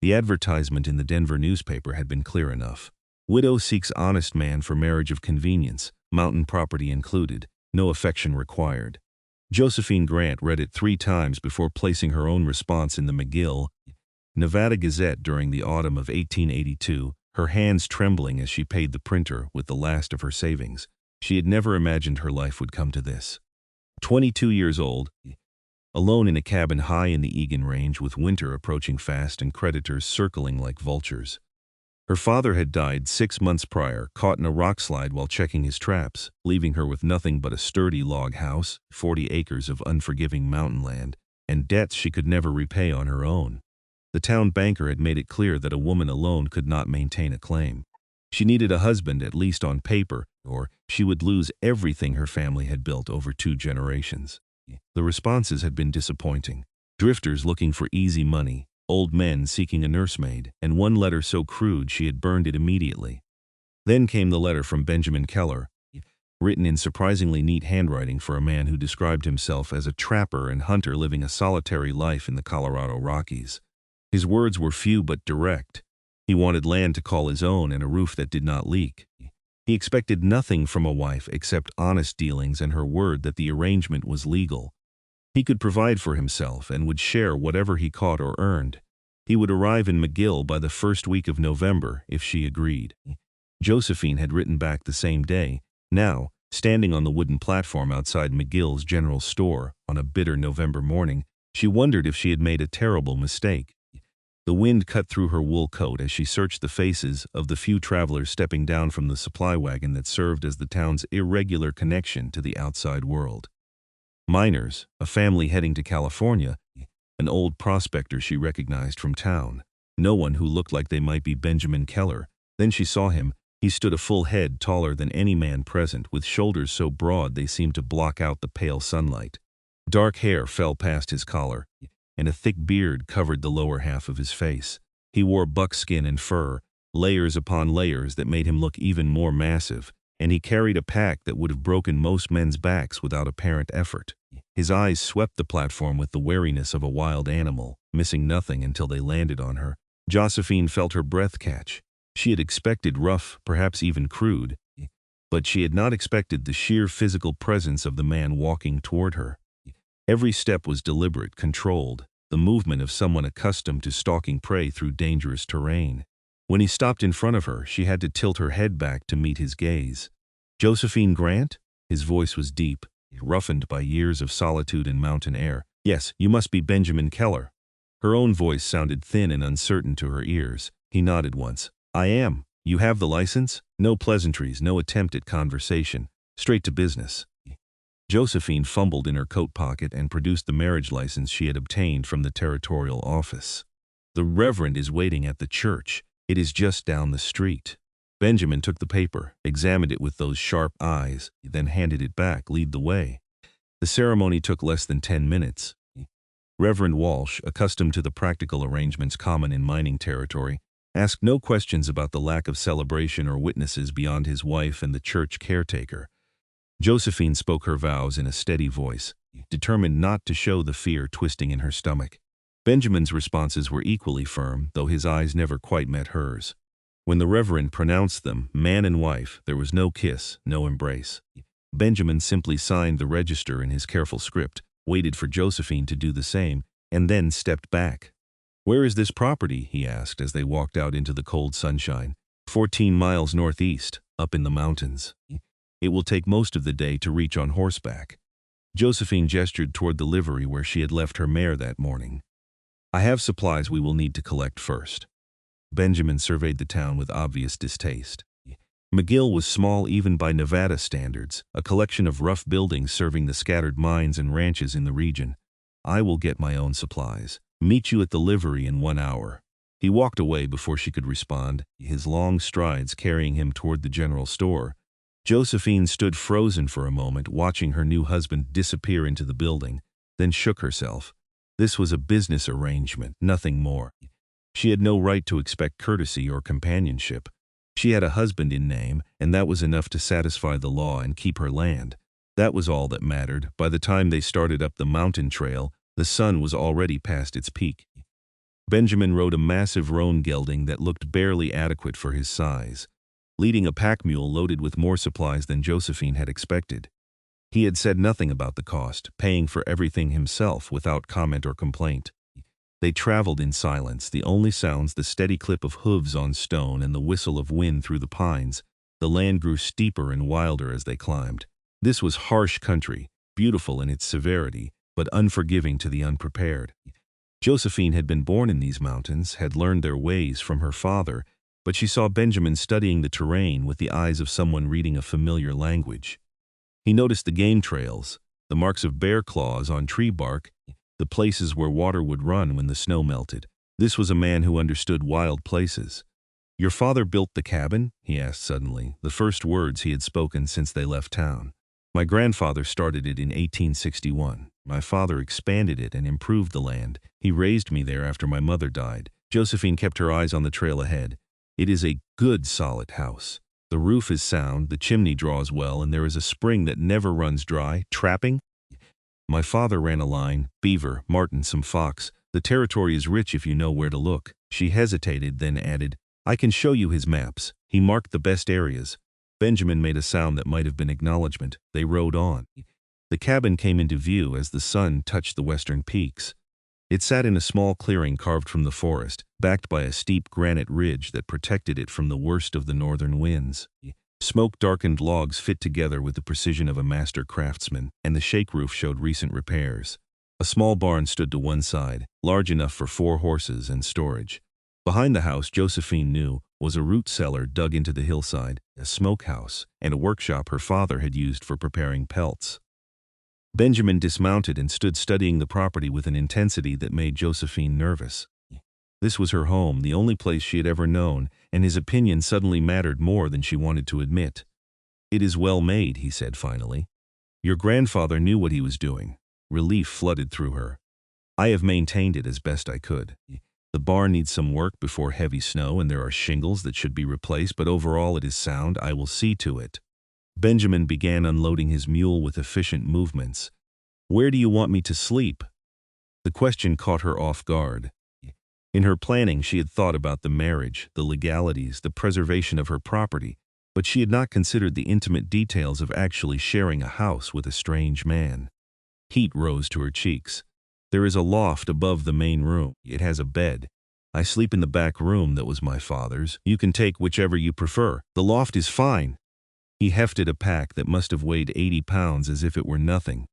The advertisement in the Denver newspaper had been clear enough. Widow seeks honest man for marriage of convenience, mountain property included, no affection required. Josephine Grant read it 3 times before placing her own response in the McGill, Nevada Gazette during the autumn of 1882, her hands trembling as she paid the printer with the last of her savings. She had never imagined her life would come to this. 22 years old, alone in a cabin high in the Egan Range with winter approaching fast and creditors circling like vultures. Her father had died 6 months prior, caught in a rockslide while checking his traps, leaving her with nothing but a sturdy log house, 40 acres of unforgiving mountain land, and debts she could never repay on her own. The town banker had made it clear that a woman alone could not maintain a claim. She needed a husband, at least on paper, or she would lose everything her family had built over 2 generations. The responses had been disappointing. Drifters looking for easy money, old men seeking a nursemaid, and one letter so crude she had burned it immediately. Then came the letter from Benjamin Keller, written in surprisingly neat handwriting for a man who described himself as a trapper and hunter living a solitary life in the Colorado Rockies. His words were few but direct. He wanted land to call his own and a roof that did not leak. He expected nothing from a wife except honest dealings and her word that the arrangement was legal. He could provide for himself and would share whatever he caught or earned. He would arrive in McGill by the first week of November if she agreed. Josephine had written back the same day. Now, standing on the wooden platform outside McGill's general store on a bitter November morning, she wondered if she had made a terrible mistake. The wind cut through her wool coat as she searched the faces of the few travelers stepping down from the supply wagon that served as the town's irregular connection to the outside world. Miners, a family heading to California, an old prospector she recognized from town. No one who looked like they might be Benjamin Keller. Then she saw him. He stood a full head taller than any man present, with shoulders so broad they seemed to block out the pale sunlight. Dark hair fell past his collar, and a thick beard covered the lower half of his face. He wore buckskin and fur, layers upon layers that made him look even more massive, and he carried a pack that would have broken most men's backs without apparent effort. His eyes swept the platform with the wariness of a wild animal, missing nothing until they landed on her. Josephine felt her breath catch. She had expected rough, perhaps even crude, but she had not expected the sheer physical presence of the man walking toward her. Every step was deliberate, controlled, the movement of someone accustomed to stalking prey through dangerous terrain. When he stopped in front of her, she had to tilt her head back to meet his gaze. "Josephine Grant?" His voice was deep, roughened by years of solitude and mountain air. "Yes, you must be Benjamin Keller." Her own voice sounded thin and uncertain to her ears. He nodded once. "I am. You have the license?" No pleasantries, no attempt at conversation. Straight to business. Josephine fumbled in her coat pocket and produced the marriage license she had obtained from the territorial office. "The Reverend is waiting at the church. It is just down the street." Benjamin took the paper, examined it with those sharp eyes, then handed it back. "Lead the way." The ceremony took less than 10 minutes. Reverend Walsh, accustomed to the practical arrangements common in mining territory, asked no questions about the lack of celebration or witnesses beyond his wife and the church caretaker. Josephine spoke her vows in a steady voice, determined not to show the fear twisting in her stomach. Benjamin's responses were equally firm, though his eyes never quite met hers. When the Reverend pronounced them man and wife, there was no kiss, no embrace. Benjamin simply signed the register in his careful script, waited for Josephine to do the same, and then stepped back. "Where is this property?" he asked as they walked out into the cold sunshine. 14 miles northeast, up in the mountains. It will take most of the day to reach on horseback." Josephine gestured toward the livery where she had left her mare that morning. "I have supplies we will need to collect first." Benjamin surveyed the town with obvious distaste. McGill was small even by Nevada standards, a collection of rough buildings serving the scattered mines and ranches in the region. "I will get my own supplies. Meet you at the livery in 1 hour." He walked away before she could respond, his long strides carrying him toward the general store. Josephine stood frozen for a moment, watching her new husband disappear into the building, then shook herself. This was a business arrangement, nothing more. She had no right to expect courtesy or companionship. She had a husband in name, and that was enough to satisfy the law and keep her land. That was all that mattered. By the time they started up the mountain trail, the sun was already past its peak. Benjamin rode a massive roan gelding that looked barely adequate for his size, leading a pack mule loaded with more supplies than Josephine had expected. He had said nothing about the cost, paying for everything himself without comment or complaint. They traveled in silence, the only sounds the steady clip of hooves on stone and the whistle of wind through the pines. The land grew steeper and wilder as they climbed. This was harsh country, beautiful in its severity, but unforgiving to the unprepared. Josephine had been born in these mountains, had learned their ways from her father, but she saw Benjamin studying the terrain with the eyes of someone reading a familiar language. He noticed the game trails, the marks of bear claws on tree bark, the places where water would run when the snow melted. This was a man who understood wild places. "Your father built the cabin?" he asked suddenly, the first words he had spoken since they left town. "My grandfather started it in 1861. My father expanded it and improved the land. He raised me there after my mother died." Josephine kept her eyes on the trail ahead. "It is a good, solid house. The roof is sound, the chimney draws well, and there is a spring that never runs dry." "Trapping?" "My father ran a line, beaver, marten, some fox. The territory is rich if you know where to look." She hesitated, then added, "I can show you his maps." He marked the best areas. Benjamin made a sound that might have been acknowledgement. They rode on. The cabin came into view as the sun touched the western peaks. It sat in a small clearing carved from the forest, backed by a steep granite ridge that protected it from the worst of the northern winds. Smoke-darkened logs fit together with the precision of a master craftsman, and the shake roof showed recent repairs. A small barn stood to one side, large enough for 4 horses and storage. Behind the house, Josephine knew, was a root cellar dug into the hillside, a smokehouse, and a workshop her father had used for preparing pelts. Benjamin dismounted and stood studying the property with an intensity that made Josephine nervous. This was her home, the only place she had ever known, and his opinion suddenly mattered more than she wanted to admit. "It is well made," he said finally. "Your grandfather knew what he was doing." Relief flooded through her. "I have maintained it as best I could. The barn needs some work before heavy snow, and there are shingles that should be replaced, but overall it is sound. I will see to it." Benjamin began unloading his mule with efficient movements. "Where do you want me to sleep?" The question caught her off guard. In her planning, she had thought about the marriage, the legalities, the preservation of her property, but she had not considered the intimate details of actually sharing a house with a strange man. Heat rose to her cheeks. "There is a loft above the main room. It has a bed. I sleep in the back room that was my father's. You can take whichever you prefer. The loft is fine." He hefted a pack that must have weighed 80 pounds as if it were nothing.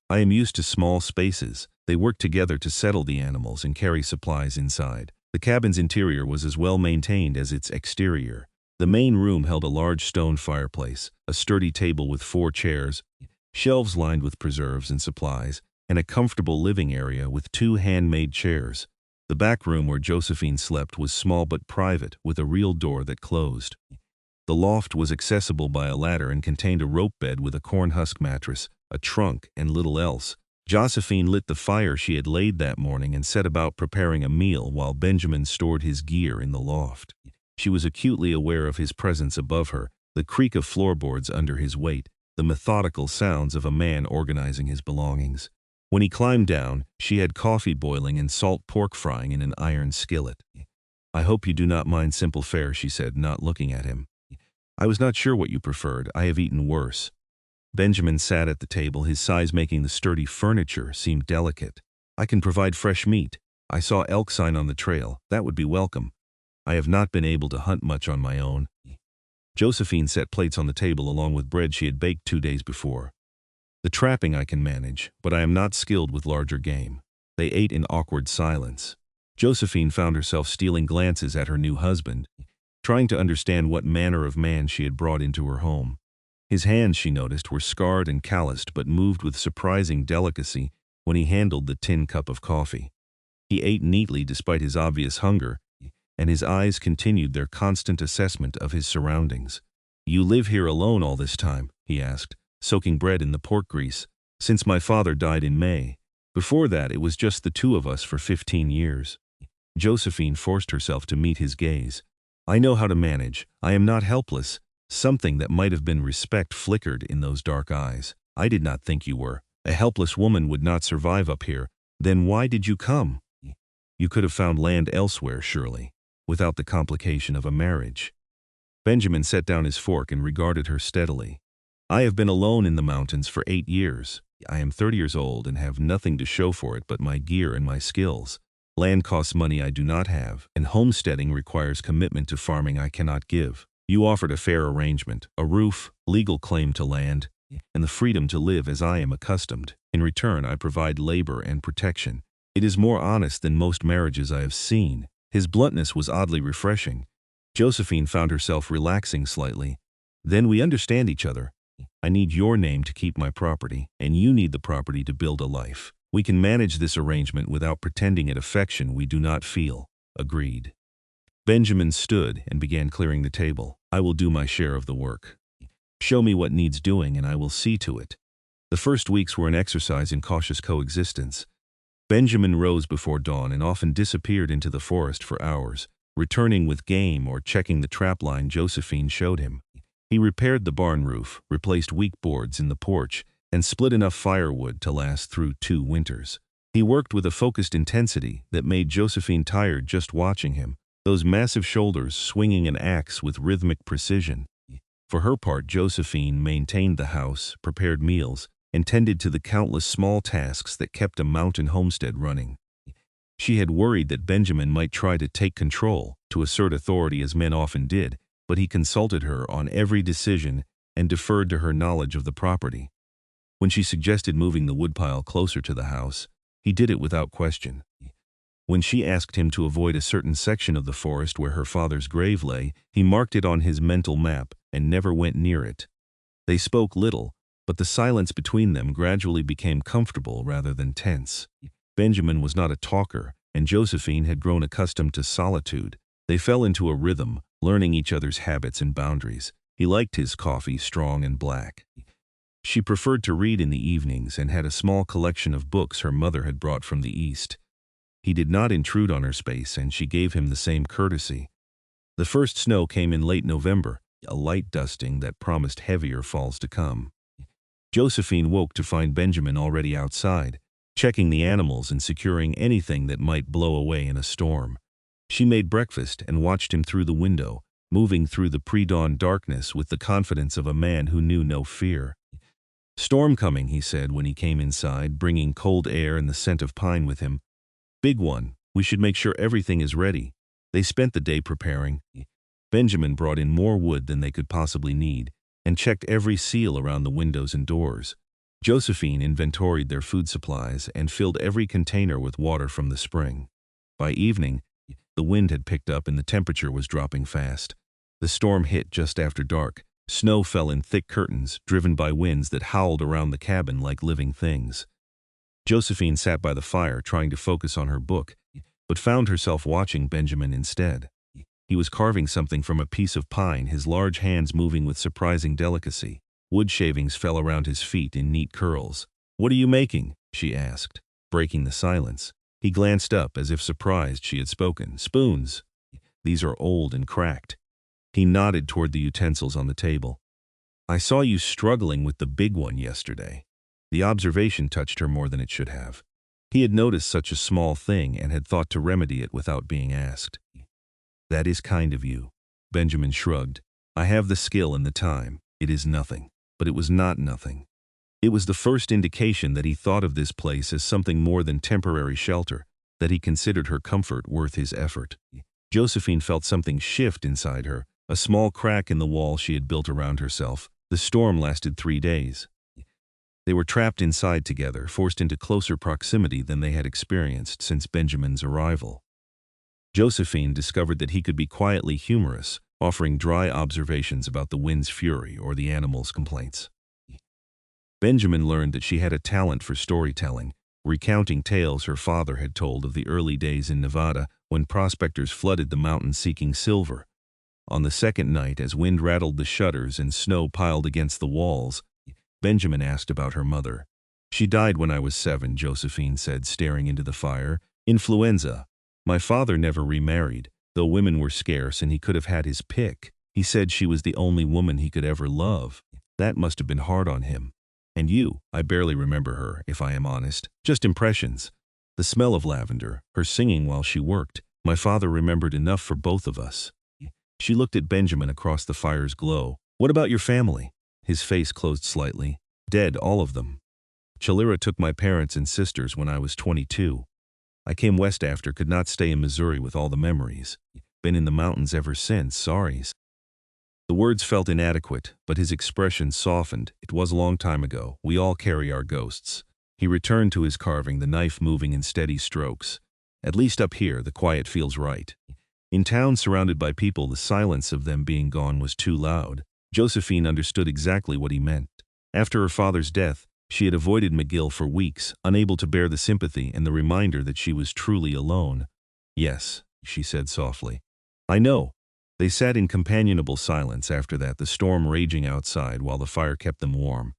"I am used to small spaces." They worked together to settle the animals and carry supplies inside. The cabin's interior was as well maintained as its exterior. The main room held a large stone fireplace, a sturdy table with 4 chairs, shelves lined with preserves and supplies, and a comfortable living area with 2 handmade chairs. The back room where Josephine slept was small but private, with a real door that closed. The loft was accessible by a ladder and contained a rope bed with a corn husk mattress, a trunk, and little else. Josephine lit the fire she had laid that morning and set about preparing a meal while Benjamin stored his gear in the loft. She was acutely aware of his presence above her, the creak of floorboards under his weight, the methodical sounds of a man organizing his belongings. When he climbed down, she had coffee boiling and salt pork frying in an iron skillet. "I hope you do not mind simple fare," she said, not looking at him. "I was not sure what you preferred. I have eaten worse." Benjamin sat at the table, his size making the sturdy furniture seem delicate. "I can provide fresh meat. I saw elk sign on the trail. That would be welcome. I have not been able to hunt much on my own." Josephine set plates on the table along with bread she had baked 2 days before. "The trapping I can manage, but I am not skilled with larger game." They ate in awkward silence. Josephine found herself stealing glances at her new husband, trying to understand what manner of man she had brought into her home. His hands, she noticed, were scarred and calloused but moved with surprising delicacy when he handled the tin cup of coffee. He ate neatly despite his obvious hunger, and his eyes continued their constant assessment of his surroundings. "You live here alone all this time?" he asked, soaking bread in the pork grease. "Since my father died in May. Before that, it was just the 2 of us for 15 years. Josephine forced herself to meet his gaze. "I know how to manage. I am not helpless." Something that might have been respect flickered in those dark eyes. "I did not think you were. A helpless woman would not survive up here. Then why did you come?" You could have found land elsewhere, surely, without the complication of a marriage. Benjamin set down his fork and regarded her steadily. I have been alone in the mountains for 8 years. I am 30 years old and have nothing to show for it but my gear and my skills. Land costs money I do not have, and homesteading requires commitment to farming I cannot give. You offered a fair arrangement, a roof, legal claim to land, and the freedom to live as I am accustomed. In return, I provide labor and protection. It is more honest than most marriages I have seen. His bluntness was oddly refreshing. Josephine found herself relaxing slightly. Then we understand each other. I need your name to keep my property, and you need the property to build a life. We can manage this arrangement without pretending at affection we do not feel. Agreed. Benjamin stood and began clearing the table. I will do my share of the work. Show me what needs doing and I will see to it. The first weeks were an exercise in cautious coexistence. Benjamin rose before dawn and often disappeared into the forest for hours, returning with game or checking the trapline Josephine showed him. He repaired the barn roof, replaced weak boards in the porch, and split enough firewood to last through 2 winters. He worked with a focused intensity that made Josephine tired just watching him, those massive shoulders swinging an axe with rhythmic precision. For her part, Josephine maintained the house, prepared meals, and tended to the countless small tasks that kept a mountain homestead running. She had worried that Benjamin might try to take control, to assert authority as men often did, but he consulted her on every decision and deferred to her knowledge of the property. When she suggested moving the woodpile closer to the house, he did it without question. When she asked him to avoid a certain section of the forest where her father's grave lay, he marked it on his mental map and never went near it. They spoke little, but the silence between them gradually became comfortable rather than tense. Benjamin was not a talker, and Josephine had grown accustomed to solitude. They fell into a rhythm, learning each other's habits and boundaries. He liked his coffee strong and black. She preferred to read in the evenings and had a small collection of books her mother had brought from the East. He did not intrude on her space, and she gave him the same courtesy. The first snow came in late November, a light dusting that promised heavier falls to come. Josephine woke to find Benjamin already outside, checking the animals and securing anything that might blow away in a storm. She made breakfast and watched him through the window, moving through the pre-dawn darkness with the confidence of a man who knew no fear. "Storm coming," he said when he came inside, bringing cold air and the scent of pine with him. "Big one. We should make sure everything is ready." They spent the day preparing. Benjamin brought in more wood than they could possibly need, and checked every seal around the windows and doors. Josephine inventoried their food supplies and filled every container with water from the spring. By evening, the wind had picked up and the temperature was dropping fast. The storm hit just after dark. Snow fell in thick curtains, driven by winds that howled around the cabin like living things. Josephine sat by the fire trying to focus on her book, but found herself watching Benjamin instead. He was carving something from a piece of pine, his large hands moving with surprising delicacy. Wood shavings fell around his feet in neat curls. "What are you making?" she asked, breaking the silence. He glanced up as if surprised she had spoken. "Spoons. These are old and cracked." He nodded toward the utensils on the table. "I saw you struggling with the big one yesterday." The observation touched her more than it should have. He had noticed such a small thing and had thought to remedy it without being asked. "That is kind of you." Benjamin shrugged. "I have the skill and the time. It is nothing." But it was not nothing. It was the first indication that he thought of this place as something more than temporary shelter, that he considered her comfort worth his effort. Josephine felt something shift inside her, a small crack in the wall she had built around herself. The storm lasted 3 days. They were trapped inside together, forced into closer proximity than they had experienced since Benjamin's arrival. Josephine discovered that he could be quietly humorous, offering dry observations about the wind's fury or the animals' complaints. Benjamin learned that she had a talent for storytelling, recounting tales her father had told of the early days in Nevada when prospectors flooded the mountains seeking silver. On the second night, as wind rattled the shutters and snow piled against the walls, Benjamin asked about her mother. "She died when I was 7, Josephine said, staring into the fire. "Influenza. My father never remarried, though women were scarce and he could have had his pick. He said she was the only woman he could ever love. That must have been hard on him. And you?" "I barely remember her, if I am honest. Just impressions." The smell of lavender, her singing while she worked, my father remembered enough for both of us. She looked at Benjamin across the fire's glow. What about your family? His face closed slightly. Dead, all of them. Chalira took my parents and sisters when I was 22. I came west after, could not stay in Missouri with all the memories. Been in the mountains ever since, sorry. The words felt inadequate, but his expression softened. It was a long time ago. We all carry our ghosts. He returned to his carving, the knife moving in steady strokes. At least up here, the quiet feels right. In town surrounded by people, the silence of them being gone was too loud. Josephine understood exactly what he meant. After her father's death, she had avoided McGill for weeks, unable to bear the sympathy and the reminder that she was truly alone. Yes, she said softly. I know. They sat in companionable silence after that, the storm raging outside while the fire kept them warm.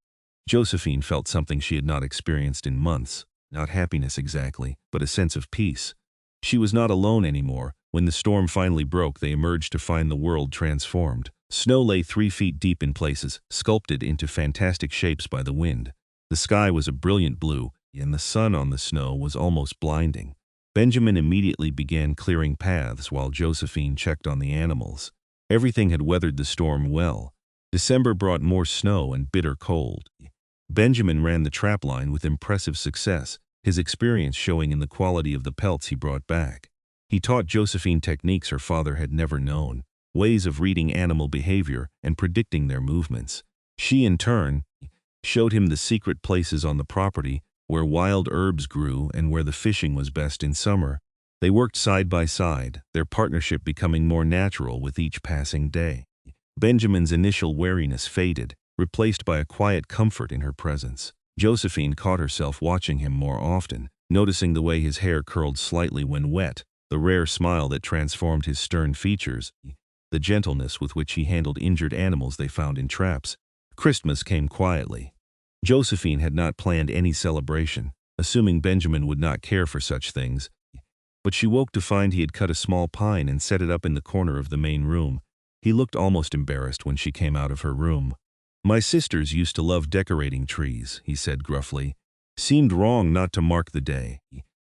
Josephine felt something she had not experienced in months. Not happiness exactly, but a sense of peace. She was not alone anymore. When the storm finally broke, they emerged to find the world transformed. Snow lay 3 feet deep in places, sculpted into fantastic shapes by the wind. The sky was a brilliant blue, and the sun on the snow was almost blinding. Benjamin immediately began clearing paths while Josephine checked on the animals. Everything had weathered the storm well. December brought more snow and bitter cold. Benjamin ran the trapline with impressive success, his experience showing in the quality of the pelts he brought back. He taught Josephine techniques her father had never known, ways of reading animal behavior and predicting their movements. She, in turn, showed him the secret places on the property where wild herbs grew and where the fishing was best in summer. They worked side by side, their partnership becoming more natural with each passing day. Benjamin's initial wariness faded, replaced by a quiet comfort in her presence. Josephine caught herself watching him more often, noticing the way his hair curled slightly when wet, the rare smile that transformed his stern features, the gentleness with which he handled injured animals they found in traps. Christmas came quietly. Josephine had not planned any celebration, assuming Benjamin would not care for such things, but she woke to find he had cut a small pine and set it up in the corner of the main room. He looked almost embarrassed when she came out of her room. My sisters used to love decorating trees, he said gruffly. Seemed wrong not to mark the day.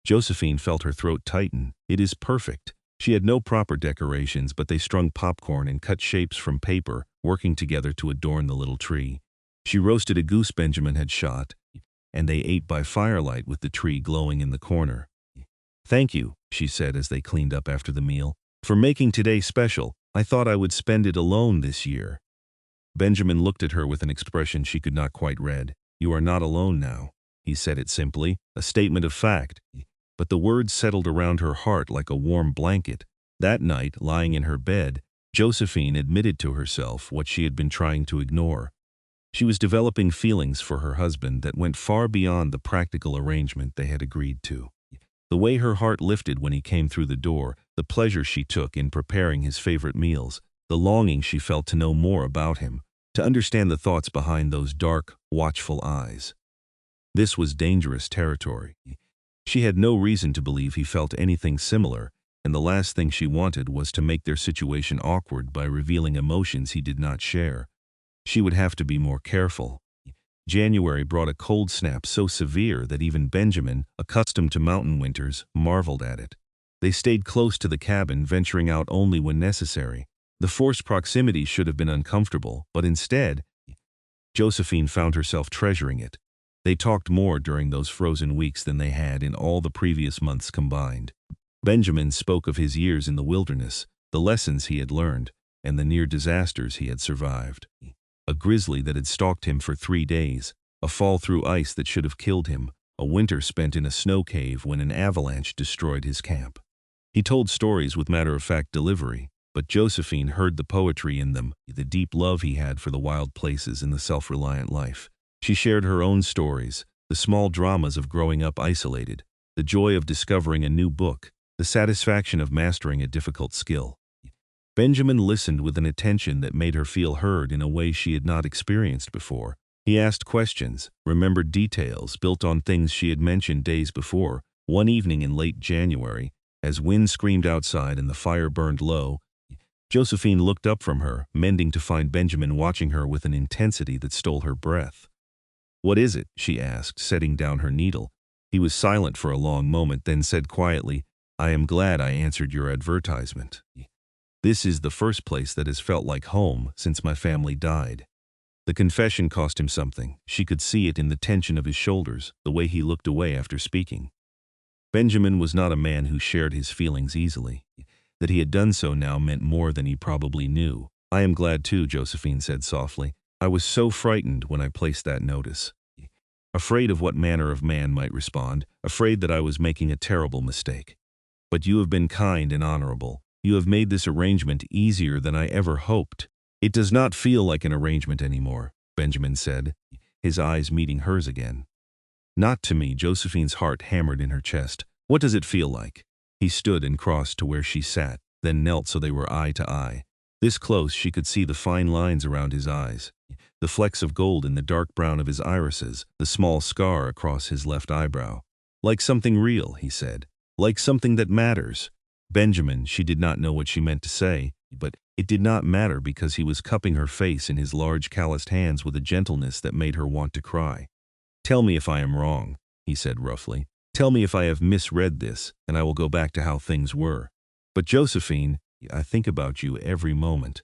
Josephine felt her throat tighten. It is perfect. She had no proper decorations, but they strung popcorn and cut shapes from paper, working together to adorn the little tree. She roasted a goose Benjamin had shot, and they ate by firelight with the tree glowing in the corner. Thank you, she said as they cleaned up after the meal, for making today special. I thought I would spend it alone this year. Benjamin looked at her with an expression she could not quite read. You are not alone now. He said it simply, a statement of fact. But the words settled around her heart like a warm blanket. That night, lying in her bed, Josephine admitted to herself what she had been trying to ignore. She was developing feelings for her husband that went far beyond the practical arrangement they had agreed to. The way her heart lifted when he came through the door, the pleasure she took in preparing his favorite meals, the longing she felt to know more about him, to understand the thoughts behind those dark, watchful eyes. This was dangerous territory. She had no reason to believe he felt anything similar, and the last thing she wanted was to make their situation awkward by revealing emotions he did not share. She would have to be more careful. January brought a cold snap so severe that even Benjamin, accustomed to mountain winters, marveled at it. They stayed close to the cabin, venturing out only when necessary. The forced proximity should have been uncomfortable, but instead, Josephine found herself treasuring it. They talked more during those frozen weeks than they had in all the previous months combined. Benjamin spoke of his years in the wilderness, the lessons he had learned, and the near disasters he had survived. A grizzly that had stalked him for 3 days, a fall through ice that should have killed him, a winter spent in a snow cave when an avalanche destroyed his camp. He told stories with matter-of-fact delivery, but Josephine heard the poetry in them, the deep love he had for the wild places and the self-reliant life. She shared her own stories, the small dramas of growing up isolated, the joy of discovering a new book, the satisfaction of mastering a difficult skill. Benjamin listened with an attention that made her feel heard in a way she had not experienced before. He asked questions, remembered details built on things she had mentioned days before. One evening in late January, as wind screamed outside and the fire burned low, Josephine looked up from her, mending to find Benjamin watching her with an intensity that stole her breath. What is it? She asked, setting down her needle. He was silent for a long moment, then said quietly, "I am glad I answered your advertisement. This is the first place that has felt like home since my family died." The confession cost him something. She could see it in the tension of his shoulders, the way he looked away after speaking. Benjamin was not a man who shared his feelings easily. That he had done so now meant more than he probably knew. "I am glad too," Josephine said softly. "I was so frightened when I placed that notice. Afraid of what manner of man might respond, afraid that I was making a terrible mistake. But you have been kind and honorable. You have made this arrangement easier than I ever hoped." "It does not feel like an arrangement anymore," Benjamin said, his eyes meeting hers again. "Not to me." Josephine's heart hammered in her chest. "What does it feel like?" He stood and crossed to where she sat, then knelt so they were eye to eye. This close, she could see the fine lines around his eyes, the flecks of gold in the dark brown of his irises, the small scar across his left eyebrow. "Like something real," he said. "Like something that matters." Benjamin, she did not know what she meant to say, but it did not matter because he was cupping her face in his large calloused hands with a gentleness that made her want to cry. "Tell me if I am wrong," he said roughly. "Tell me if I have misread this, and I will go back to how things were. But Josephine, I think about you every moment.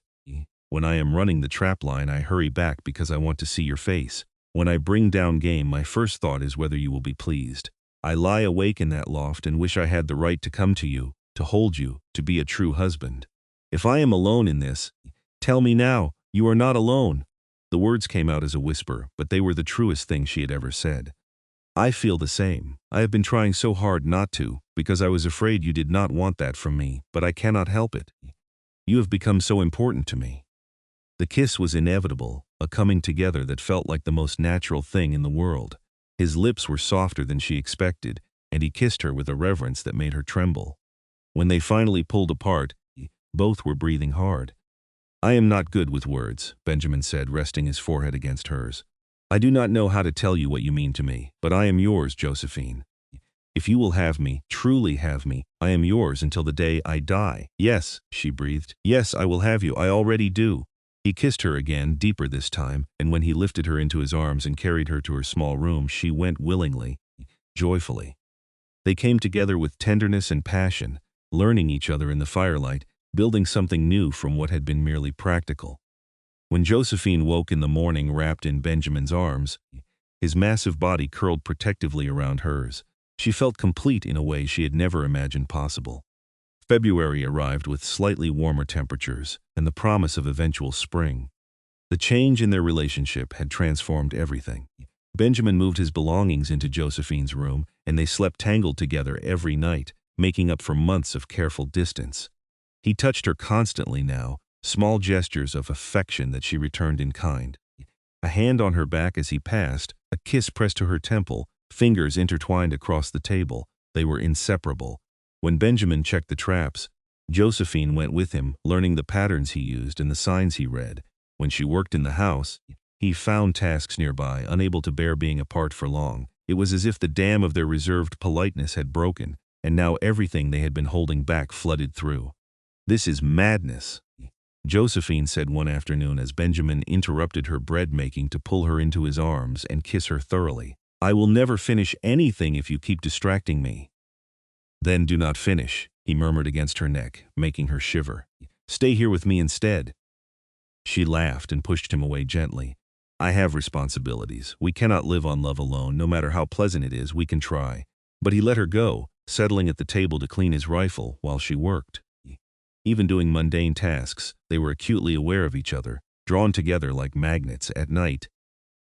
When I am running the trap line, I hurry back because I want to see your face. When I bring down game, my first thought is whether you will be pleased. I lie awake in that loft and wish I had the right to come to you, to hold you, to be a true husband. If I am alone in this, tell me now, you are not alone." The words came out as a whisper, but they were the truest thing she had ever said. "I feel the same. I have been trying so hard not to, because I was afraid you did not want that from me, but I cannot help it. You have become so important to me." The kiss was inevitable, a coming together that felt like the most natural thing in the world. His lips were softer than she expected, and he kissed her with a reverence that made her tremble. When they finally pulled apart, both were breathing hard. "I am not good with words," Benjamin said, resting his forehead against hers. "I do not know how to tell you what you mean to me, but I am yours, Josephine. If you will have me, truly have me, I am yours until the day I die." "Yes," she breathed. "Yes, I will have you. I already do." He kissed her again, deeper this time, and when he lifted her into his arms and carried her to her small room, she went willingly, joyfully. They came together with tenderness and passion, learning each other in the firelight, building something new from what had been merely practical. When Josephine woke in the morning wrapped in Benjamin's arms, his massive body curled protectively around hers, she felt complete in a way she had never imagined possible. February arrived with slightly warmer temperatures and the promise of eventual spring. The change in their relationship had transformed everything. Benjamin moved his belongings into Josephine's room, and they slept tangled together every night, making up for months of careful distance. He touched her constantly now, small gestures of affection that she returned in kind. A hand on her back as he passed, a kiss pressed to her temple, fingers intertwined across the table. They were inseparable. When Benjamin checked the traps, Josephine went with him, learning the patterns he used and the signs he read. When she worked in the house, he found tasks nearby, unable to bear being apart for long. It was as if the dam of their reserved politeness had broken, and now everything they had been holding back flooded through. "This is madness," Josephine said one afternoon as Benjamin interrupted her bread making to pull her into his arms and kiss her thoroughly. "I will never finish anything if you keep distracting me." "Then do not finish," he murmured against her neck, making her shiver. "Stay here with me instead." She laughed and pushed him away gently. "I have responsibilities. We cannot live on love alone. No matter how pleasant it is, we can try." But he let her go, settling at the table to clean his rifle while she worked. Even doing mundane tasks, they were acutely aware of each other, drawn together like magnets. At night,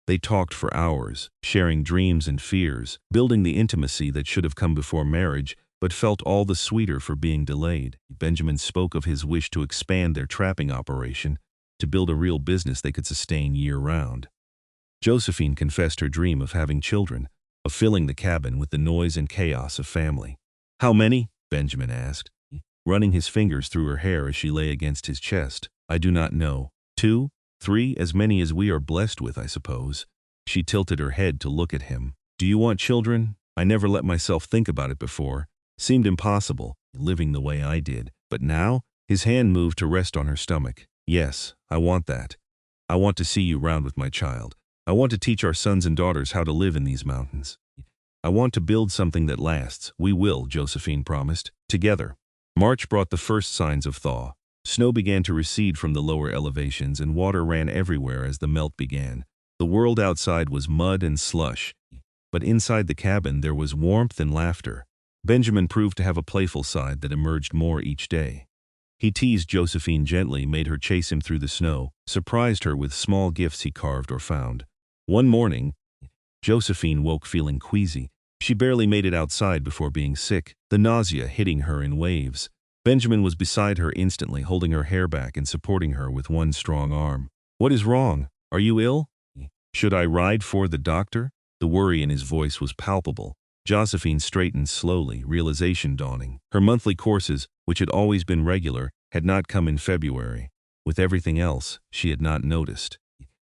they talked for hours, sharing dreams and fears, building the intimacy that should have come before marriage, but felt all the sweeter for being delayed. Benjamin spoke of his wish to expand their trapping operation, to build a real business they could sustain year-round. Josephine confessed her dream of having children, of filling the cabin with the noise and chaos of family. "How many?" Benjamin asked, running his fingers through her hair as she lay against his chest. "I do not know. 2, 3, as many as we are blessed with, I suppose." She tilted her head to look at him. "Do you want children? I never let myself think about it before. Seemed impossible, living the way I did. But now?" His hand moved to rest on her stomach. "Yes, I want that. I want to see you round with my child. I want to teach our sons and daughters how to live in these mountains. I want to build something that lasts. We will, Josephine promised. Together. March brought the first signs of thaw. Snow began to recede from the lower elevations and water ran everywhere as the melt began. The world outside was mud and slush, but inside the cabin there was warmth and laughter. Benjamin proved to have a playful side that emerged more each day. He teased Josephine gently, made her chase him through the snow, surprised her with small gifts he carved or found. One morning, Josephine woke feeling queasy. She barely made it outside before being sick, the nausea hitting her in waves. Benjamin was beside her instantly, holding her hair back and supporting her with one strong arm. "What is wrong? Are you ill? Should I ride for the doctor?" The worry in his voice was palpable. Josephine straightened slowly, realization dawning. Her monthly courses, which had always been regular, had not come in February. With everything else, she had not noticed.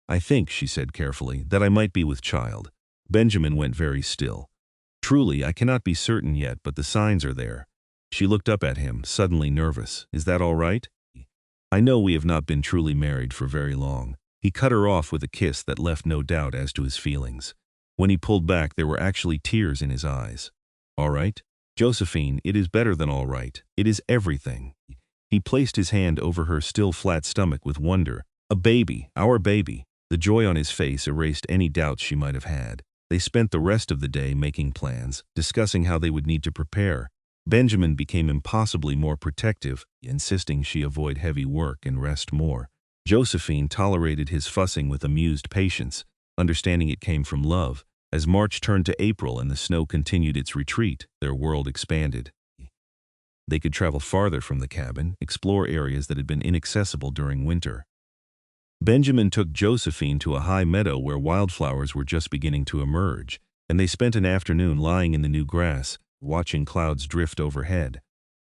"I think," she said carefully, "that I might be with child." Benjamin went very still. "Truly, I cannot be certain yet, but the signs are there." She looked up at him, suddenly nervous. "Is that all right? I know we have not been truly married for very long." He cut her off with a kiss that left no doubt as to his feelings. When he pulled back, there were actually tears in his eyes. "All right? Josephine, it is better than all right. It is everything." He placed his hand over her still flat stomach with wonder. "A baby, our baby." The joy on his face erased any doubts she might have had. They spent the rest of the day making plans, discussing how they would need to prepare. Benjamin became impossibly more protective, insisting she avoid heavy work and rest more. Josephine tolerated his fussing with amused patience, understanding it came from love. As March turned to April and the snow continued its retreat, their world expanded. They could travel farther from the cabin, explore areas that had been inaccessible during winter. Benjamin took Josephine to a high meadow where wildflowers were just beginning to emerge, and they spent an afternoon lying in the new grass, watching clouds drift overhead.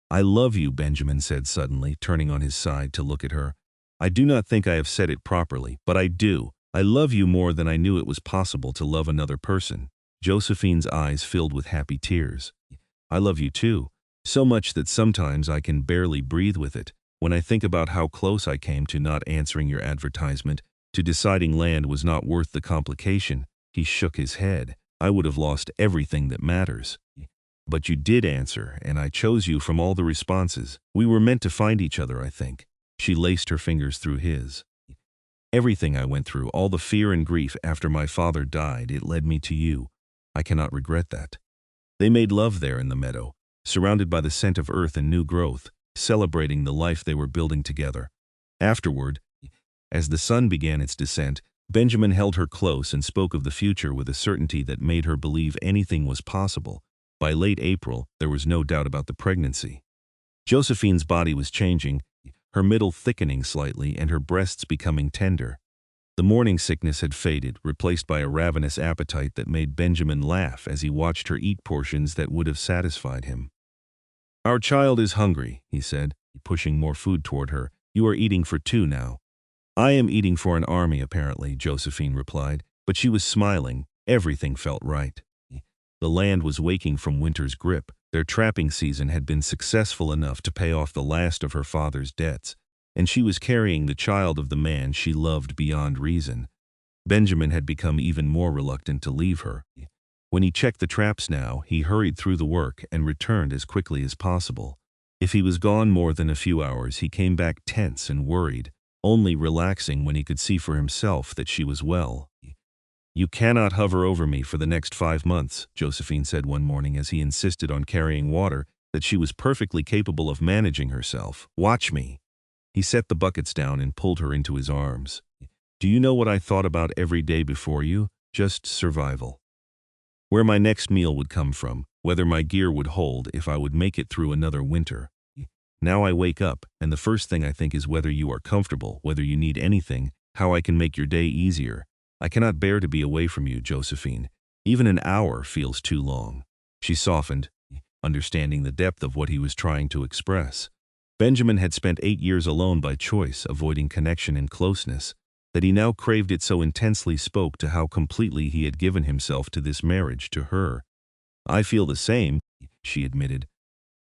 "I love you," Benjamin said suddenly, turning on his side to look at her. "I do not think I have said it properly, but I do. I love you more than I knew it was possible to love another person." Josephine's eyes filled with happy tears. "I love you too, so much that sometimes I can barely breathe with it. When I think about how close I came to not answering your advertisement, to deciding land was not worth the complication," he shook his head, "I would have lost everything that matters. But you did answer, and I chose you from all the responses. We were meant to find each other, I think." She laced her fingers through his. "Everything I went through, all the fear and grief after my father died, it led me to you. I cannot regret that." They made love there in the meadow, surrounded by the scent of earth and new growth, celebrating the life they were building together. Afterward, as the sun began its descent, Benjamin held her close and spoke of the future with a certainty that made her believe anything was possible. By late April, there was no doubt about the pregnancy. Josephine's body was changing, her middle thickening slightly and her breasts becoming tender. The morning sickness had faded, replaced by a ravenous appetite that made Benjamin laugh as he watched her eat portions that would have satisfied him. "Our child is hungry," he said, pushing more food toward her. "You are eating for two now." "I am eating for an army, apparently," Josephine replied, but she was smiling. Everything felt right. The land was waking from winter's grip. Their trapping season had been successful enough to pay off the last of her father's debts, and she was carrying the child of the man she loved beyond reason. Benjamin had become even more reluctant to leave her. When he checked the traps now, he hurried through the work and returned as quickly as possible. If he was gone more than a few hours, he came back tense and worried, only relaxing when he could see for himself that she was well. "You cannot hover over me for the next 5 months," Josephine said one morning as he insisted on carrying water, that she was perfectly capable of managing herself. "Watch me." He set the buckets down and pulled her into his arms. "Do you know what I thought about every day before you? Just survival. Where my next meal would come from, whether my gear would hold, if I would make it through another winter. Now I wake up, and the first thing I think is whether you are comfortable, whether you need anything, how I can make your day easier. I cannot bear to be away from you, Josephine. Even an hour feels too long." She softened, understanding the depth of what he was trying to express. Benjamin had spent 8 years alone by choice, avoiding connection and closeness. That he now craved it so intensely spoke to how completely he had given himself to this marriage, to her. "I feel the same," she admitted.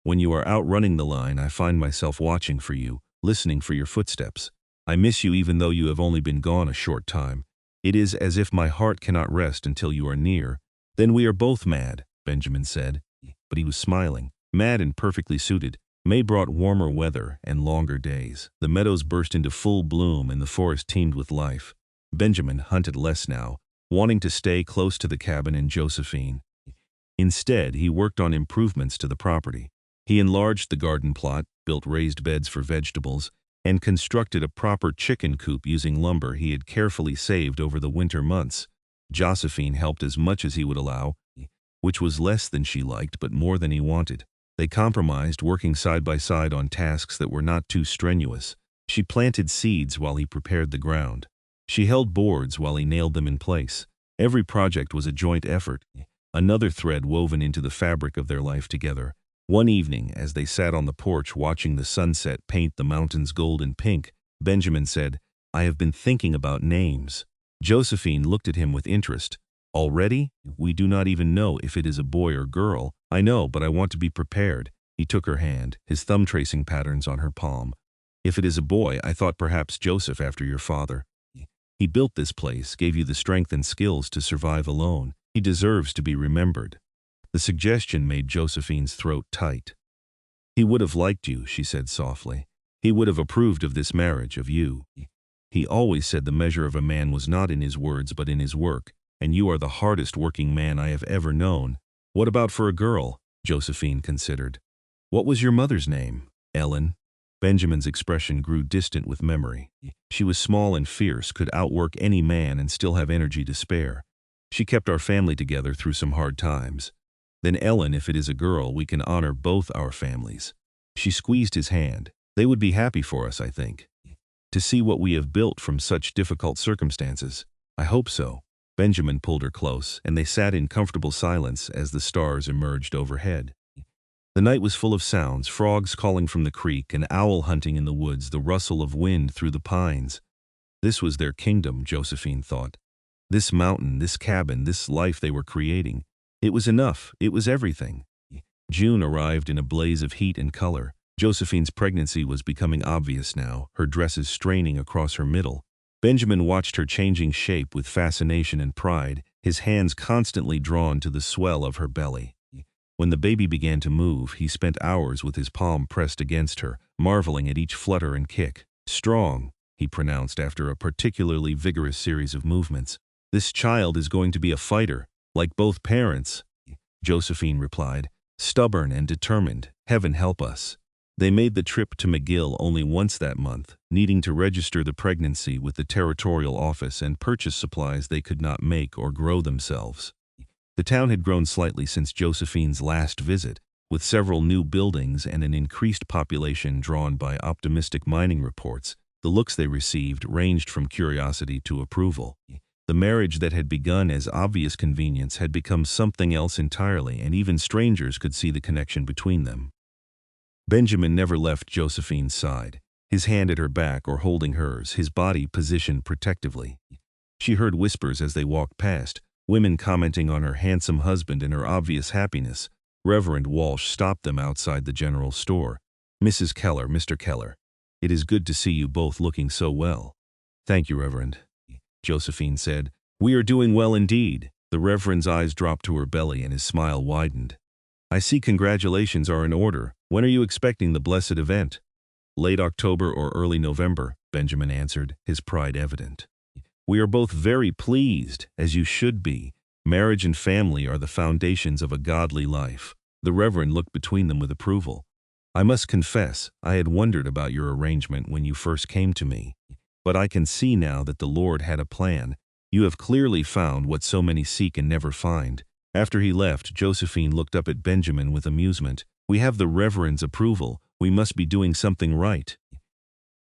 "When you are out running the line, I find myself watching for you, listening for your footsteps. I miss you even though you have only been gone a short time. It is as if my heart cannot rest until you are near." "Then we are both mad," Benjamin said, but he was smiling, mad and perfectly suited. May brought warmer weather and longer days. The meadows burst into full bloom and the forest teemed with life. Benjamin hunted less now, wanting to stay close to the cabin and Josephine. Instead, he worked on improvements to the property. He enlarged the garden plot, built raised beds for vegetables, and constructed a proper chicken coop using lumber he had carefully saved over the winter months. Josephine helped as much as he would allow, which was less than she liked but more than he wanted. They compromised, working side by side on tasks that were not too strenuous. She planted seeds while he prepared the ground. She held boards while he nailed them in place. Every project was a joint effort, another thread woven into the fabric of their life together. One evening, as they sat on the porch watching the sunset paint the mountains gold and pink, Benjamin said, "I have been thinking about names." Josephine looked at him with interest. "Already? We do not even know if it is a boy or girl." "I know, but I want to be prepared." He took her hand, his thumb tracing patterns on her palm. "If it is a boy, I thought perhaps Joseph after your father. He built this place, gave you the strength and skills to survive alone. He deserves to be remembered." The suggestion made Josephine's throat tight. "He would have liked you," she said softly. "He would have approved of this marriage, of you. He always said the measure of a man was not in his words but in his work, and you are the hardest working man I have ever known." "What about for a girl?" Josephine considered. "What was your mother's name?" "Ellen." Benjamin's expression grew distant with memory. "She was small and fierce, could outwork any man and still have energy to spare. She kept our family together through some hard times." "Then Ellen, if it is a girl, we can honor both our families." She squeezed his hand. "They would be happy for us, I think, to see what we have built from such difficult circumstances." "I hope so." Benjamin pulled her close, and they sat in comfortable silence as the stars emerged overhead. The night was full of sounds, frogs calling from the creek, an owl hunting in the woods, the rustle of wind through the pines. This was their kingdom, Josephine thought. This mountain, this cabin, this life they were creating. It was enough. It was everything. June arrived in a blaze of heat and color. Josephine's pregnancy was becoming obvious now, her dresses straining across her middle. Benjamin watched her changing shape with fascination and pride, his hands constantly drawn to the swell of her belly. When the baby began to move, he spent hours with his palm pressed against her, marveling at each flutter and kick. "Strong," he pronounced after a particularly vigorous series of movements. "This child is going to be a fighter, like both parents," Josephine replied. "Stubborn and determined. Heaven help us." They made the trip to McGill only once that month, needing to register the pregnancy with the territorial office and purchase supplies they could not make or grow themselves. The town had grown slightly since Josephine's last visit, with several new buildings and an increased population drawn by optimistic mining reports. The looks they received ranged from curiosity to approval. The marriage that had begun as obvious convenience had become something else entirely, and even strangers could see the connection between them. Benjamin never left Josephine's side, his hand at her back or holding hers, his body positioned protectively. She heard whispers as they walked past, women commenting on her handsome husband and her obvious happiness. Reverend Walsh stopped them outside the general store. "Mrs. Keller, Mr. Keller, it is good to see you both looking so well." "Thank you, Reverend," Josephine said. "We are doing well indeed." The Reverend's eyes dropped to her belly and his smile widened. "I see congratulations are in order. When are you expecting the blessed event?" "Late October or early November," Benjamin answered, his pride evident. "We are both very pleased, as you should be. Marriage and family are the foundations of a godly life." The Reverend looked between them with approval. "I must confess, I had wondered about your arrangement when you first came to me. But I can see now that the Lord had a plan. You have clearly found what so many seek and never find." After he left, Josephine looked up at Benjamin with amusement. "We have the Reverend's approval. We must be doing something right."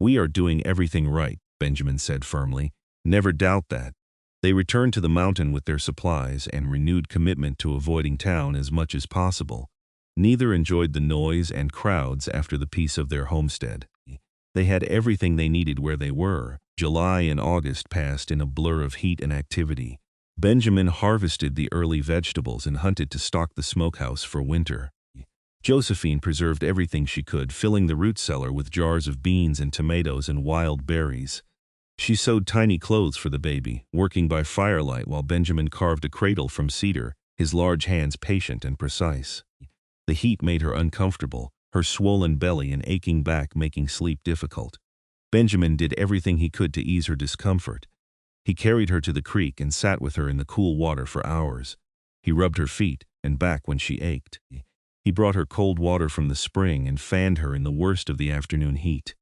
"We are doing everything right," Benjamin said firmly. "Never doubt that." They returned to the mountain with their supplies and renewed commitment to avoiding town as much as possible. Neither enjoyed the noise and crowds after the peace of their homestead. They had everything they needed where they were. July and August passed in a blur of heat and activity. Benjamin harvested the early vegetables and hunted to stock the smokehouse for winter. Josephine preserved everything she could, filling the root cellar with jars of beans and tomatoes and wild berries. She sewed tiny clothes for the baby, working by firelight while Benjamin carved a cradle from cedar. his large hands patient and precise. The heat made her uncomfortable, her swollen belly and aching back making sleep difficult. Benjamin did everything he could to ease her discomfort. He carried her to the creek and sat with her in the cool water for hours. He rubbed her feet and back when she ached. He brought her cold water from the spring and fanned her in the worst of the afternoon heat.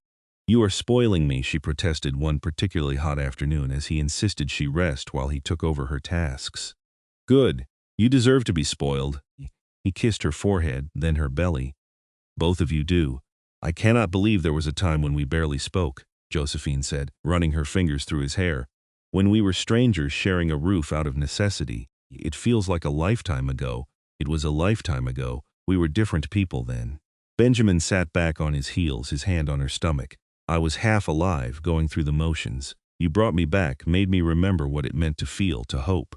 "You are spoiling me," she protested one particularly hot afternoon as he insisted she rest while he took over her tasks. "Good. You deserve to be spoiled." He kissed her forehead, then her belly. "Both of you do. I cannot believe there was a time when we barely spoke," Josephine said, running her fingers through his hair. "When we were strangers sharing a roof out of necessity. It feels like a lifetime ago. It was a lifetime ago. We were different people then." Benjamin sat back on his heels, his hand on her stomach. "I was half alive, going through the motions. You brought me back, made me remember what it meant to feel, to hope.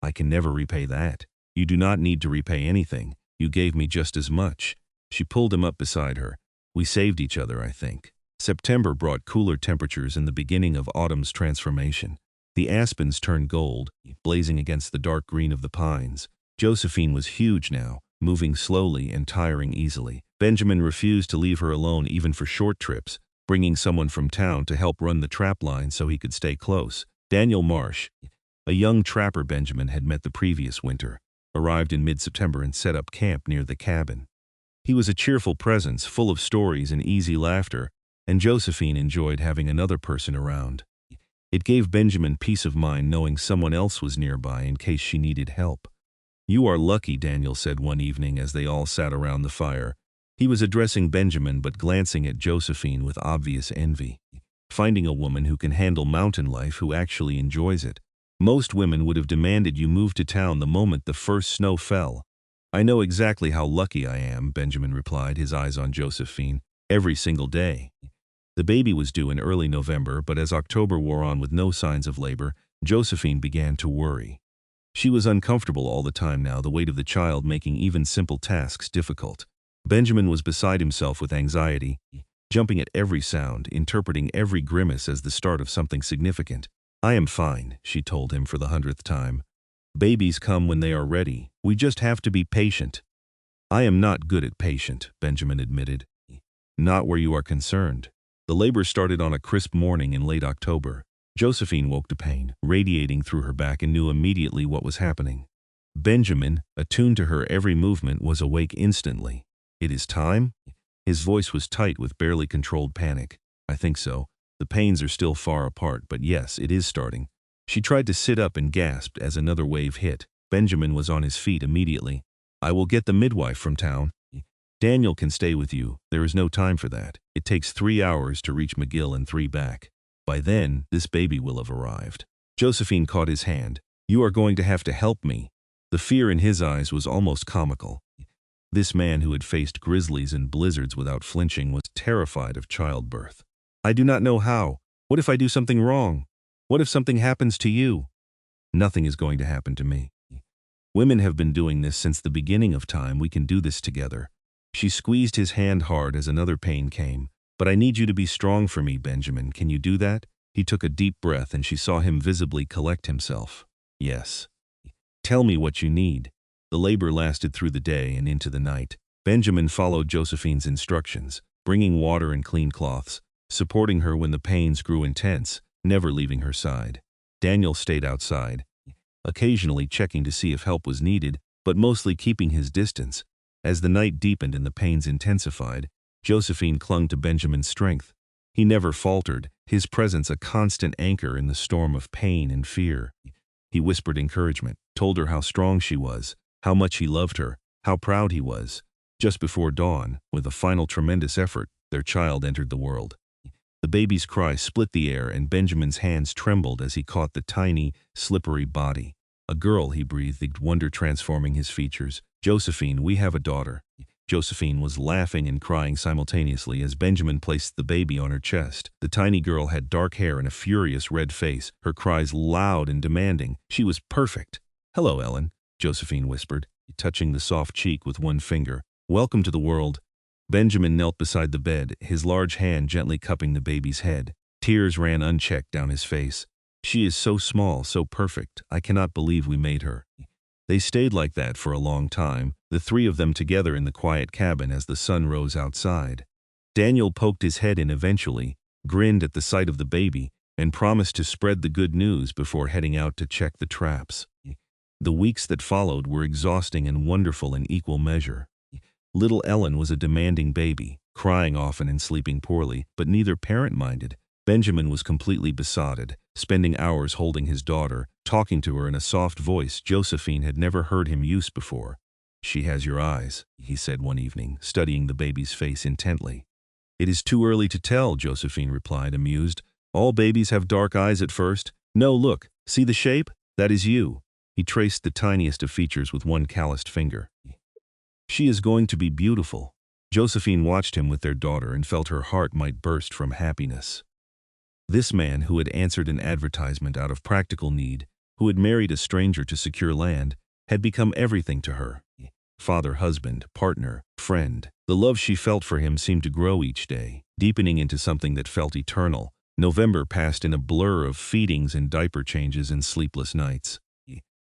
I can never repay that." "You do not need to repay anything. You gave me just as much." She pulled him up beside her. "We saved each other, I think." September brought cooler temperatures and the beginning of autumn's transformation. The aspens turned gold, blazing against the dark green of the pines. Josephine was huge now, moving slowly and tiring easily. Benjamin refused to leave her alone even for short trips, bringing someone from town to help run the trap line so he could stay close. Daniel Marsh, a young trapper Benjamin had met the previous winter, arrived in mid-September and set up camp near the cabin. He was a cheerful presence, full of stories and easy laughter, and Josephine enjoyed having another person around. It gave Benjamin peace of mind knowing someone else was nearby in case she needed help. "You are lucky," Daniel said one evening as they all sat around the fire. He was addressing Benjamin but glancing at Josephine with obvious envy. "Finding a woman who can handle mountain life, who actually enjoys it. Most women would have demanded you move to town the moment the first snow fell." "I know exactly how lucky I am," Benjamin replied, his eyes on Josephine. "Every single day." The baby was due in early November, but as October wore on with no signs of labor, Josephine began to worry. She was uncomfortable all the time now, the weight of the child making even simple tasks difficult. Benjamin was beside himself with anxiety, jumping at every sound, interpreting every grimace as the start of something significant. "I am fine," she told him for the 100th time. "Babies come when they are ready. We just have to be patient." "I am not good at patient," Benjamin admitted. "Not where you are concerned." The labor started on a crisp morning in late October. Josephine woke to pain, radiating through her back, and knew immediately what was happening. Benjamin, attuned to her every movement, was awake instantly. "It is time?" His voice was tight with barely controlled panic. "I think so. The pains are still far apart, but yes, it is starting." She tried to sit up and gasped as another wave hit. Benjamin was on his feet immediately. "I will get the midwife from town." "Daniel can stay with you. There is no time for that. It takes 3 hours to reach McGill and 3 back. By then, this baby will have arrived." Josephine caught his hand. "You are going to have to help me." The fear in his eyes was almost comical. This man who had faced grizzlies and blizzards without flinching was terrified of childbirth. "I do not know how. What if I do something wrong? What if something happens to you?" "Nothing is going to happen to me. Women have been doing this since the beginning of time. We can do this together." She squeezed his hand hard as another pain came. "But I need you to be strong for me, Benjamin. Can you do that?" He took a deep breath and she saw him visibly collect himself. "Yes." "Tell me what you need." The labor lasted through the day and into the night. Benjamin followed Josephine's instructions, bringing water and clean cloths, supporting her when the pains grew intense, never leaving her side. Daniel stayed outside, occasionally checking to see if help was needed, but mostly keeping his distance. As the night deepened and the pains intensified, Josephine clung to Benjamin's strength. He never faltered, his presence a constant anchor in the storm of pain and fear. He whispered encouragement, told her how strong she was, how much he loved her, how proud he was. Just before dawn, with a final tremendous effort, their child entered the world. The baby's cry split the air and Benjamin's hands trembled as he caught the tiny, slippery body. "A girl," he breathed, wonder transforming his features. "Josephine, we have a daughter." Josephine was laughing and crying simultaneously as Benjamin placed the baby on her chest. The tiny girl had dark hair and a furious red face, her cries loud and demanding. She was perfect. "Hello, Ellen," Josephine whispered, touching the soft cheek with one finger. "Welcome to the world." Benjamin knelt beside the bed, his large hand gently cupping the baby's head. Tears ran unchecked down his face. "She is so small, so perfect. I cannot believe we made her." They stayed like that for a long time, the three of them together in the quiet cabin as the sun rose outside. Daniel poked his head in eventually, grinned at the sight of the baby, and promised to spread the good news before heading out to check the traps. The weeks that followed were exhausting and wonderful in equal measure. Little Ellen was a demanding baby, crying often and sleeping poorly, but neither parent minded. Benjamin was completely besotted, spending hours holding his daughter, talking to her in a soft voice Josephine had never heard him use before. "She has your eyes," he said one evening, studying the baby's face intently. "It is too early to tell," Josephine replied, amused. "All babies have dark eyes at first. No, look, see the shape? That is you." He traced the tiniest of features with one calloused finger. "She is going to be beautiful." Josephine watched him with their daughter and felt her heart might burst from happiness. This man, who had answered an advertisement out of practical need, who had married a stranger to secure land, had become everything to her. Father, husband, partner, friend. The love she felt for him seemed to grow each day, deepening into something that felt eternal. November passed in a blur of feedings and diaper changes and sleepless nights.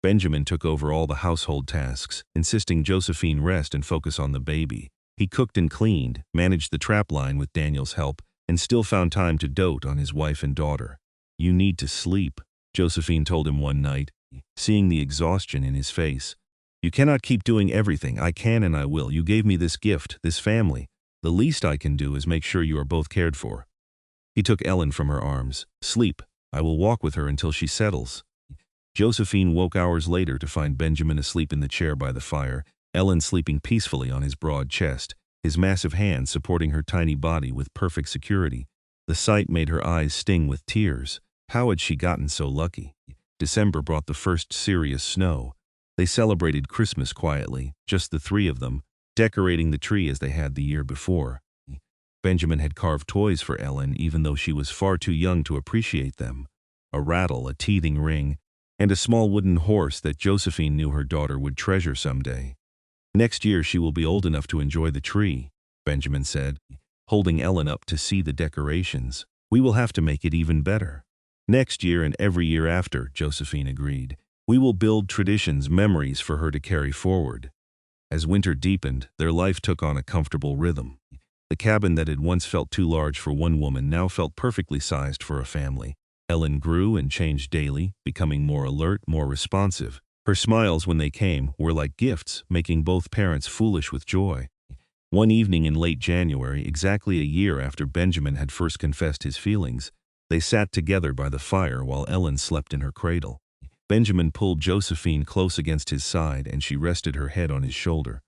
Benjamin took over all the household tasks, insisting Josephine rest and focus on the baby. He cooked and cleaned, managed the trap line with Daniel's help, and still found time to dote on his wife and daughter. "You need to sleep," Josephine told him one night, seeing the exhaustion in his face. "You cannot keep doing everything. I can and I will. You gave me this gift, this family. The least I can do is make sure you are both cared for." He took Ellen from her arms. "Sleep. I will walk with her until she settles." Josephine woke hours later to find Benjamin asleep in the chair by the fire, Ellen sleeping peacefully on his broad chest, his massive hands supporting her tiny body with perfect security. The sight made her eyes sting with tears. How had she gotten so lucky? December brought the first serious snow. They celebrated Christmas quietly, just the three of them, decorating the tree as they had the year before. Benjamin had carved toys for Ellen even though she was far too young to appreciate them. A rattle, a teething ring, and a small wooden horse that Josephine knew her daughter would treasure someday. "Next year she will be old enough to enjoy the tree," Benjamin said, holding Ellen up to see the decorations. "We will have to make it even better." "Next year and every year after," Josephine agreed. "We will build traditions, memories for her to carry forward." As winter deepened, their life took on a comfortable rhythm. The cabin that had once felt too large for one woman now felt perfectly sized for a family. Ellen grew and changed daily, becoming more alert, more responsive. Her smiles when they came were like gifts, making both parents foolish with joy. One evening in late January, exactly a year after Benjamin had first confessed his feelings, they sat together by the fire while Ellen slept in her cradle. Benjamin pulled Josephine close against his side and she rested her head on his shoulder.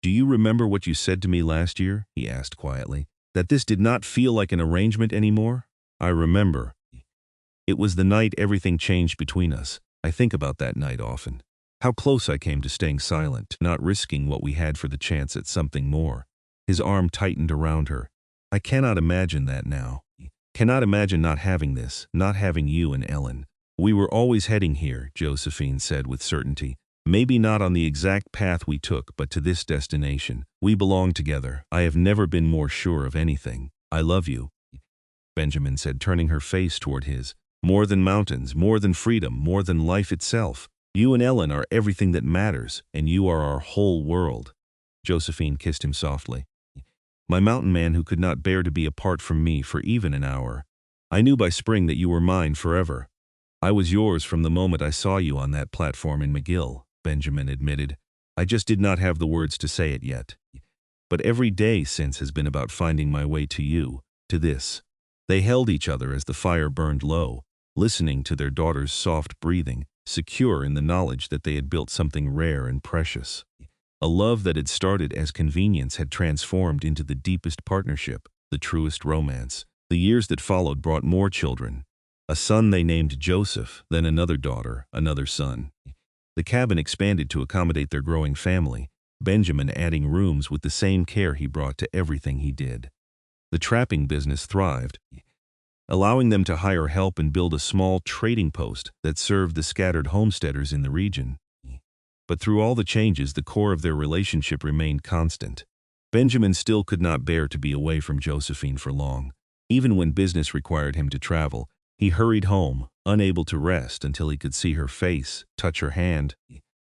"Do you remember what you said to me last year?" he asked quietly. "That this did not feel like an arrangement anymore?" "I remember. It was the night everything changed between us. I think about that night often. How close I came to staying silent, not risking what we had for the chance at something more." His arm tightened around her. "I cannot imagine that now. Cannot imagine not having this, not having you and Ellen. We were always heading here," Josephine said with certainty. "Maybe not on the exact path we took, but to this destination. We belong together. I have never been more sure of anything. I love you," Benjamin said, turning her face toward his. "More than mountains, more than freedom, more than life itself. You and Ellen are everything that matters, and you are our whole world." Josephine kissed him softly. "My mountain man who could not bear to be apart from me for even an hour. I knew by spring that you were mine forever." "I was yours from the moment I saw you on that platform in McGill," Benjamin admitted. "I just did not have the words to say it yet. But every day since has been about finding my way to you, to this." They held each other as the fire burned low, listening to their daughter's soft breathing, secure in the knowledge that they had built something rare and precious. A love that had started as convenience had transformed into the deepest partnership, the truest romance. The years that followed brought more children. A son they named Joseph, then another daughter, another son. The cabin expanded to accommodate their growing family, Benjamin adding rooms with the same care he brought to everything he did. The trapping business thrived, allowing them to hire help and build a small trading post that served the scattered homesteaders in the region. But through all the changes, the core of their relationship remained constant. Benjamin still could not bear to be away from Josephine for long. Even when business required him to travel, he hurried home, unable to rest until he could see her face, touch her hand.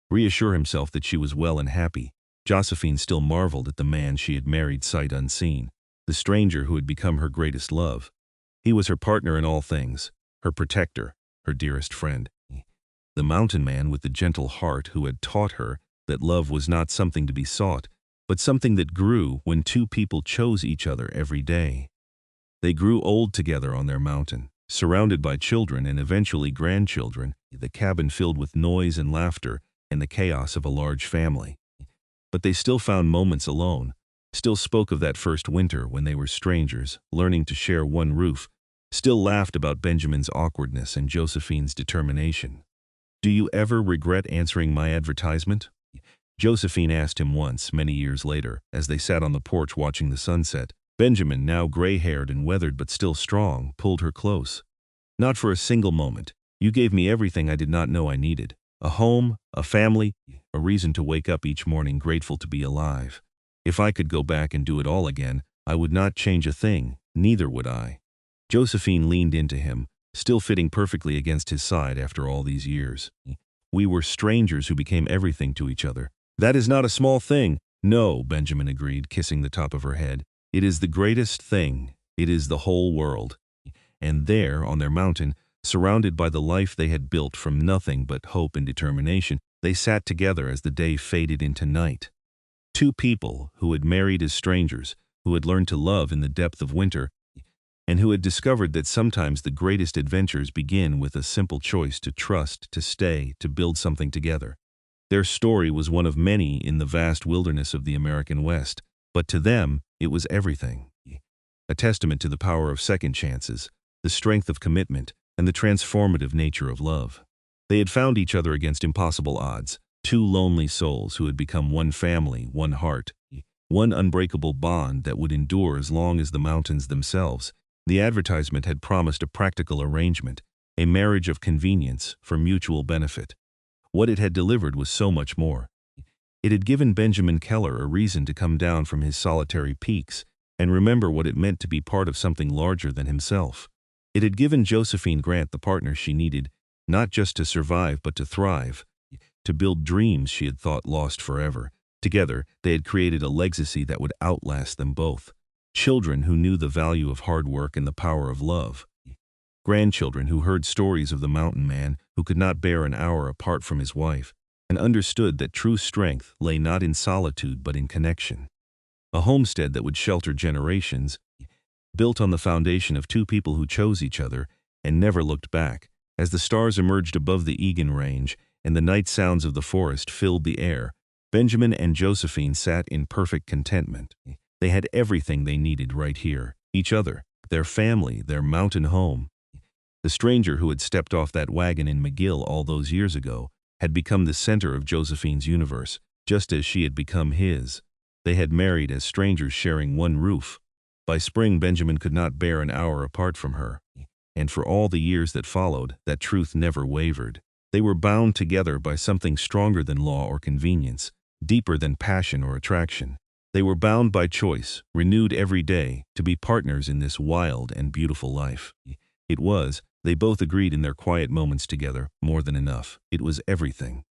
reassure himself that she was well and happy. Josephine still marveled at the man she had married sight unseen, the stranger who had become her greatest love. He was her partner in all things, her protector, her dearest friend. The mountain man with the gentle heart who had taught her that love was not something to be sought, but something that grew when two people chose each other every day. They grew old together on their mountain, surrounded by children and eventually grandchildren, the cabin filled with noise and laughter and the chaos of a large family. But they still found moments alone, still spoke of that first winter when they were strangers, learning to share one roof, still laughed about Benjamin's awkwardness and Josephine's determination. "Do you ever regret answering my advertisement?" Josephine asked him once, many years later, as they sat on the porch watching the sunset. Benjamin, now gray-haired and weathered but still strong, pulled her close. "Not for a single moment. You gave me everything I did not know I needed. A home, a family, a reason to wake up each morning grateful to be alive. If I could go back and do it all again, I would not change a thing, neither would I." Josephine leaned into him, still fitting perfectly against his side after all these years. "We were strangers who became everything to each other. That is not a small thing." "No," Benjamin agreed, kissing the top of her head. "It is the greatest thing. It is the whole world." And there, on their mountain, surrounded by the life they had built from nothing but hope and determination, they sat together as the day faded into night. Two people who had married as strangers, who had learned to love in the depth of winter, and who had discovered that sometimes the greatest adventures begin with a simple choice to trust, to stay, to build something together. Their story was one of many in the vast wilderness of the American West, but to them it was everything. A testament to the power of second chances, the strength of commitment, and the transformative nature of love. They had found each other against impossible odds, two lonely souls who had become one family, one heart, one unbreakable bond that would endure as long as the mountains themselves. The advertisement had promised a practical arrangement, a marriage of convenience for mutual benefit. What it had delivered was so much more. It had given Benjamin Keller a reason to come down from his solitary peaks and remember what it meant to be part of something larger than himself. It had given Josephine Grant the partner she needed, not just to survive but to thrive, to build dreams she had thought lost forever. Together, they had created a legacy that would outlast them both. Children who knew the value of hard work and the power of love. Grandchildren who heard stories of the mountain man who could not bear an hour apart from his wife, and understood that true strength lay not in solitude but in connection. A homestead that would shelter generations, built on the foundation of two people who chose each other and never looked back. As the stars emerged above the Egan Range and the night sounds of the forest filled the air, Benjamin and Josephine sat in perfect contentment. They had everything they needed right here, each other, their family, their mountain home. The stranger who had stepped off that wagon in McGill all those years ago had become the center of Josephine's universe, just as she had become his. They had married as strangers sharing one roof. By spring, Benjamin could not bear an hour apart from her. And for all the years that followed, that truth never wavered. They were bound together by something stronger than law or convenience, deeper than passion or attraction. They were bound by choice, renewed every day, to be partners in this wild and beautiful life. It was, they both agreed in their quiet moments together, more than enough. It was everything.